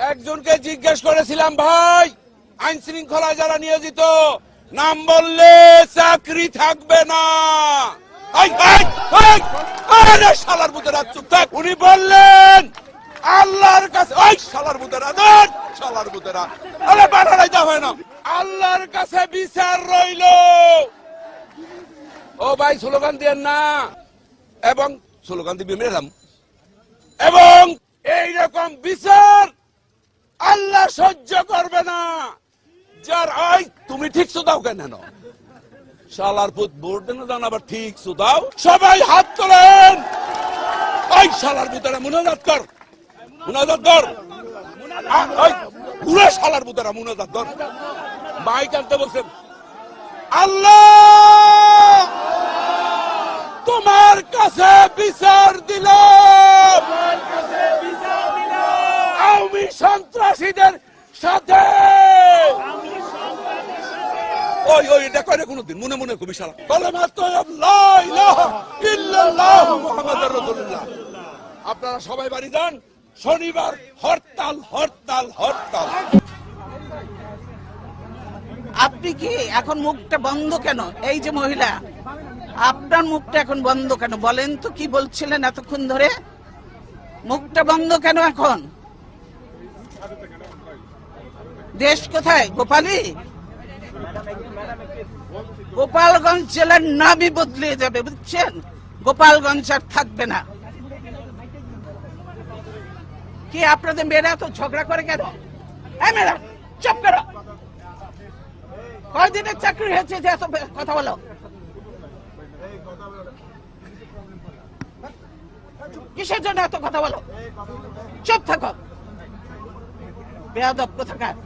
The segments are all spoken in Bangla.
একজনকে জিজ্ঞেস করেছিলাম, ভাই আইন শৃঙ্খলায় যারা নিয়োজিত নাম বললে চাকরি থাকবে না, শালার বুতেরা চুপ থাক। উনি বললেন আল্লাহর কাছে, শালার বুতেরা শালার বুতেরা, আরে বাড়াই দেওয়া হয় না, আল্লাহর কাছে বিচার রইল। ও ভাই স্লোগান দিয়েন না, এবং স্লোগান দিবি মেরাম, এবং এইরকম বিচার আল্লাহ সহ্য করবে না। যার তুমি ঠিক দাও কেন শালার পুত ভোট দেন দান, আবার ঠিক দাও। সবাই হাত তোলেন, শালার পুতেরা মুনাজাত কর, মুনাজাত কর, পুরো শালার পুতেরা মুনাজাত কর। মাইক আনতে বলছেন, আল্লাহ তোমার কাছে বিচার দিল, আওয়ামী সন্ত্রাসীদের সাথে। ওই ওই এটা করে কোনদিন মনে মনে কবি শালা কালেমাত লা ইলাহা ইল্লাল্লাহ মুহাম্মাদুর রাসূলুল্লাহ। আপনারা সবাই বাড়ি যান, শনিবার হরতাল হরতাল হরতাল। আপনি কি এখন মুখটা বন্ধ কেন? এই যে মহিলা, আপনার মুখটা এখন বন্ধ কেন বলেন তো? কি বলছিলেন এতক্ষণ ধরে? মুখটা বন্ধ কেন এখন? দেশ কোথায়? গোপালী? গোপালগঞ্জ জেলার নামই বদলে যাবে, বুঝছেন? গোপালগঞ্জ আর থাকবে না। কি আপনাদের মেয়েরা তো ঝগড়া করে কেন? মেয়েরা চুপ করো। কয়দিনের চাকরি হয়েছে যে এত কথা বলো? কিসের জন্য এত কথা বলো? চুপ থাকো, বেয়াদব কোথাকার।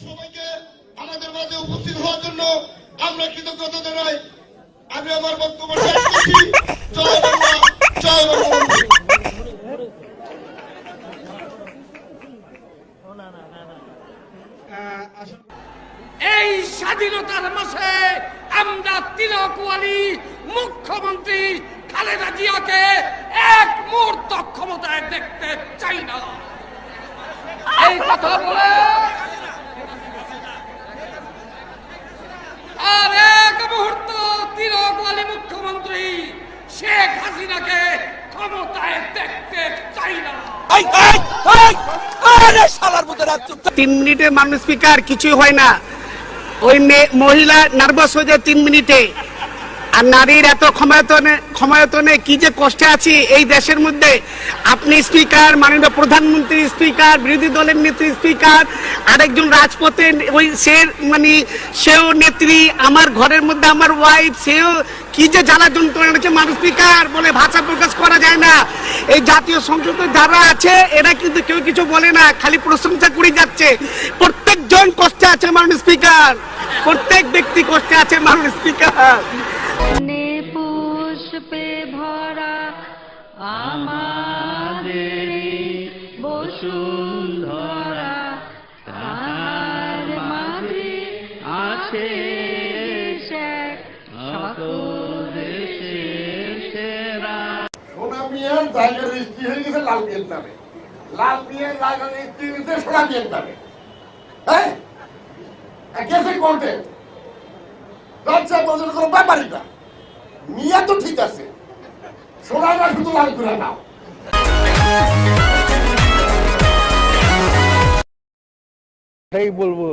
সবাইকে আমাদের মাঝে উপস্থিত হওয়ার জন্য আমরা কৃতজ্ঞতা জানাই। আমি আমার বক্তব্য শেষ করছি। জয় বাংলা, জয় বঙ্গবন্ধু। এই স্বাধীনতার মাসে আমরা তিলকওয়ালী মুখ্যমন্ত্রী খালেদা জিয়াকে এক মুহূর্ত ক্ষমতায় দেখতে চাই না। এই কথা বলে আর এক মুহূর্ত তিলকওয়ালী মুখ্যমন্ত্রী শেখ হাসিনাকে ক্ষমতায় দেখতে চাই না। 3 মিনিটে মাননীয় স্পিকার কিছুই হয় না। ওই মহিলা নার্ভাস হয়ে যায় 3 মিনিটে। আর নারীর এত ক্ষমতায়তনে কি যে কষ্টে আছি এই দেশের মধ্যে। আপনি স্পিকার, মাননীয় প্রধানমন্ত্রী স্পিকার, বিরোধী দলের নেত্রী স্পিকার, আরেকজন রাজপথে ওই সেও নেত্রী, আমার ঘরের মধ্যে আমার ওয়াইফ, সেও কি যে জ্বালা যন্ত্রণা হচ্ছে মাননীয় স্পিকার, বলে ভাষা প্রকাশ করা যায় না। এই জাতীয় সংসদের যারা আছে এরা কিন্তু কেউ কিছু বলে না, খালি প্রশংসা করে যাচ্ছে। প্রত্যেকজন কষ্টে আছে মাননীয় স্পিকার, প্রত্যেক ব্যক্তি কষ্টে আছে মাননীয় স্পিকার। পুষ্পে ভরা আমাদের বসুন্ধরা, তার মাঝে আছে সোনা মিয়ার জায়গা রেজিস্ট্রি হয়ে গেছে লাল মিয়ার নামে, লাল মিয়ার জায়গা রেজিস্ট্রি হয়েছে সোনা মিয়ার নামে। হ্যাঁ, গেছে কোর্টে, রাজ্যে বছর কোনো ব্যাপারই না। মিয়া তো ঠিক আছে, সোনাটা শুধু লাল করে নাও। সেই বলবো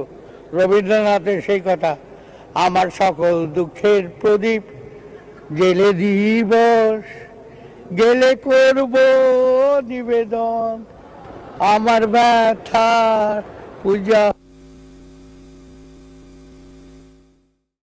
রবীন্দ্রনাথের সেই কথা, আমার সকল দুঃখের প্রদীপ জেলে দিবস, গেলে করব নিবেদন, আমার ব্যথার পূজা।